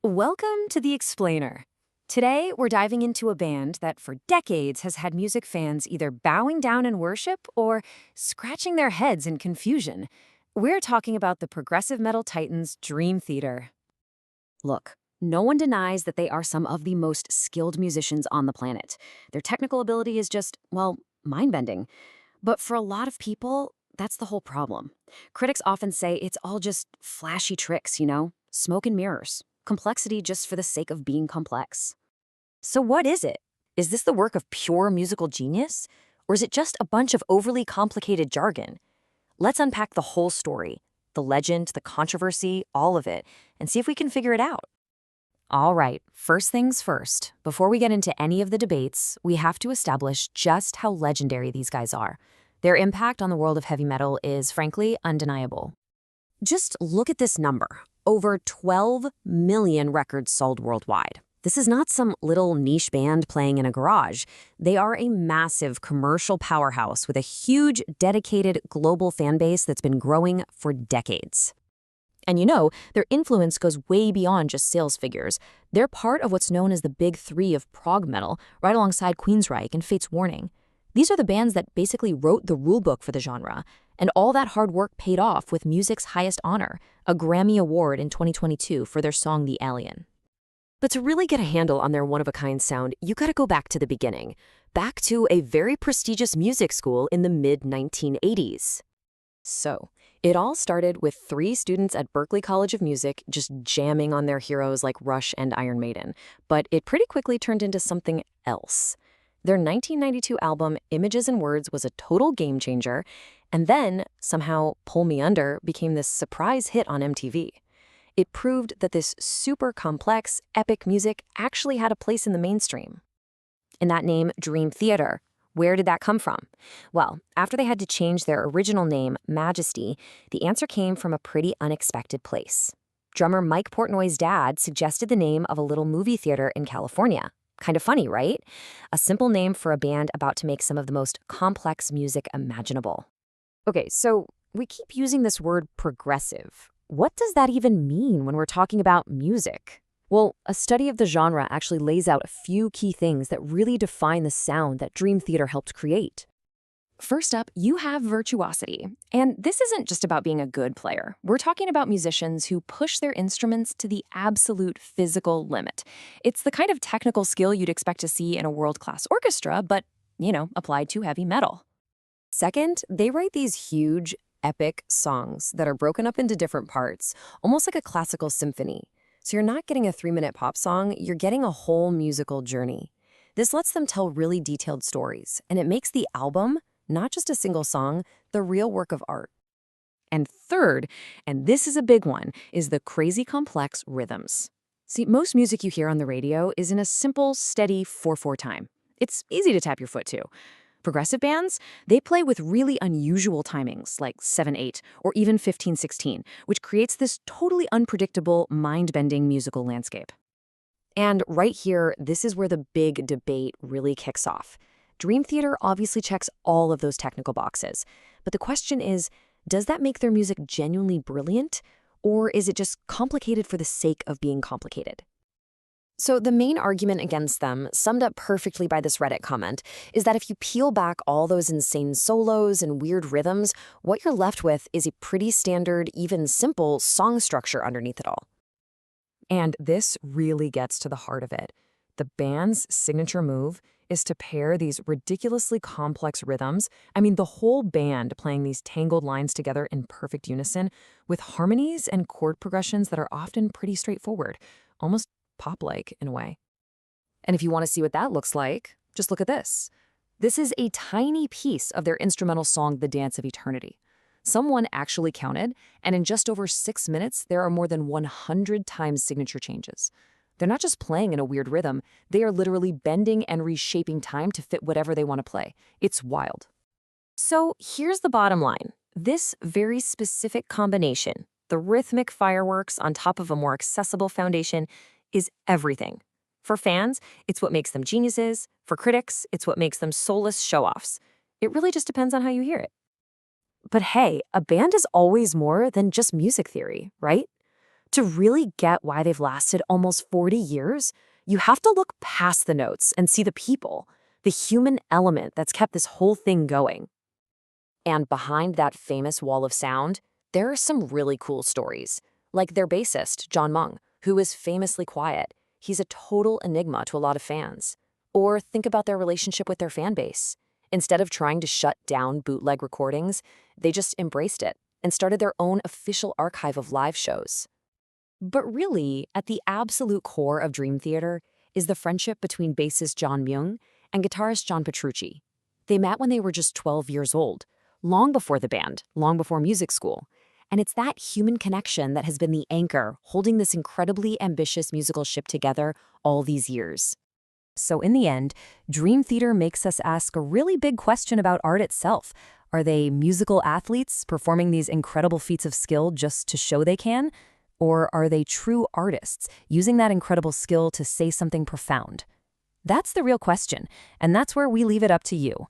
Welcome to The Explainer. Today, we're diving into a band that for decades has had music fans either bowing down in worship or scratching their heads in confusion. We're talking about the progressive metal titans Dream Theater. Look, no one denies that they are some of the most skilled musicians on the planet. Their technical ability is just, well, mind-bending. But for a lot of people, that's the whole problem. Critics often say it's all just flashy tricks, smoke and mirrors. Complexity just for the sake of being complex. So what is it? Is this the work of pure musical genius? Or is it just a bunch of overly complicated jargon? Let's unpack the whole story, the legend, the controversy, all of it, and see if we can figure it out. All right, first things first. Before we get into any of the debates, we have to establish just how legendary these guys are. Their impact on the world of heavy metal is, frankly, undeniable. Just look at this number. Over 12 million records sold worldwide. This is not some little niche band playing in a garage. They are a massive commercial powerhouse with a huge, dedicated global fan base that's been growing for decades. And their influence goes way beyond just sales figures. They're part of what's known as the Big Three of prog metal, right alongside Queensryche and Fate's Warning. These are the bands that basically wrote the rulebook for the genre, and all that hard work paid off with music's highest honor, a Grammy Award in 2022 for their song The Alien. But to really get a handle on their one-of-a-kind sound, you gotta go back to the beginning, back to a very prestigious music school in the mid-1980s. So, it all started with 3 students at Berklee College of Music just jamming on their heroes like Rush and Iron Maiden, but it pretty quickly turned into something else. Their 1992 album, Images and Words, was a total game changer, and then, somehow, Pull Me Under became this surprise hit on MTV. It proved that this super complex, epic music actually had a place in the mainstream. And that name, Dream Theater, where did that come from? Well, after they had to change their original name, Majesty, the answer came from a pretty unexpected place. Drummer Mike Portnoy's dad suggested the name of a little movie theater in California. Kind of funny, right? A simple name for a band about to make some of the most complex music imaginable. Okay, so we keep using this word progressive. What does that even mean when we're talking about music? Well, a study of the genre actually lays out a few key things that really define the sound that Dream Theater helped create. First up, you have virtuosity. And this isn't just about being a good player. We're talking about musicians who push their instruments to the absolute physical limit. It's the kind of technical skill you'd expect to see in a world-class orchestra, but, applied to heavy metal. Second, they write these huge, epic songs that are broken up into different parts, almost like a classical symphony. So you're not getting a 3-minute pop song, you're getting a whole musical journey. This lets them tell really detailed stories, and it makes the album, not just a single song, the real work of art. And third, and this is a big one, is the crazy complex rhythms. See, most music you hear on the radio is in a simple, steady 4/4 time. It's easy to tap your foot to. Progressive bands, they play with really unusual timings, like 7/8 or even 15/16, which creates this totally unpredictable, mind-bending musical landscape. And right here, this is where the big debate really kicks off. Dream Theater obviously checks all of those technical boxes. But the question is, does that make their music genuinely brilliant? Or is it just complicated for the sake of being complicated? So the main argument against them, summed up perfectly by this Reddit comment, is that if you peel back all those insane solos and weird rhythms, what you're left with is a pretty standard, even simple song structure underneath it all. And this really gets to the heart of it. The band's signature move is to pair these ridiculously complex rhythms, the whole band playing these tangled lines together in perfect unison, with harmonies and chord progressions that are often pretty straightforward, almost pop-like in a way. And if you want to see what that looks like, just look at this. This is a tiny piece of their instrumental song, The Dance of Eternity. Someone actually counted, and in just over 6 minutes, there are more than 100 times signature changes. They're not just playing in a weird rhythm, they are literally bending and reshaping time to fit whatever they want to play. It's wild. So here's the bottom line. This very specific combination, the rhythmic fireworks on top of a more accessible foundation, is everything. For fans, it's what makes them geniuses. For critics, it's what makes them soulless show-offs. It really just depends on how you hear it. But hey, a band is always more than just music theory, right? To really get why they've lasted almost 40 years, you have to look past the notes and see the people, the human element that's kept this whole thing going. And behind that famous wall of sound, there are some really cool stories, like their bassist, John Myung, who is famously quiet. He's a total enigma to a lot of fans. Or think about their relationship with their fan base. Instead of trying to shut down bootleg recordings, they just embraced it and started their own official archive of live shows. But really, at the absolute core of Dream Theater is the friendship between bassist John Myung and guitarist John Petrucci. They met when they were just 12 years old, long before the band, long before music school. And it's that human connection that has been the anchor holding this incredibly ambitious musical ship together all these years. So in the end, Dream Theater makes us ask a really big question about art itself. Are they musical athletes performing these incredible feats of skill just to show they can? Or are they true artists using that incredible skill to say something profound? That's the real question, and that's where we leave it up to you.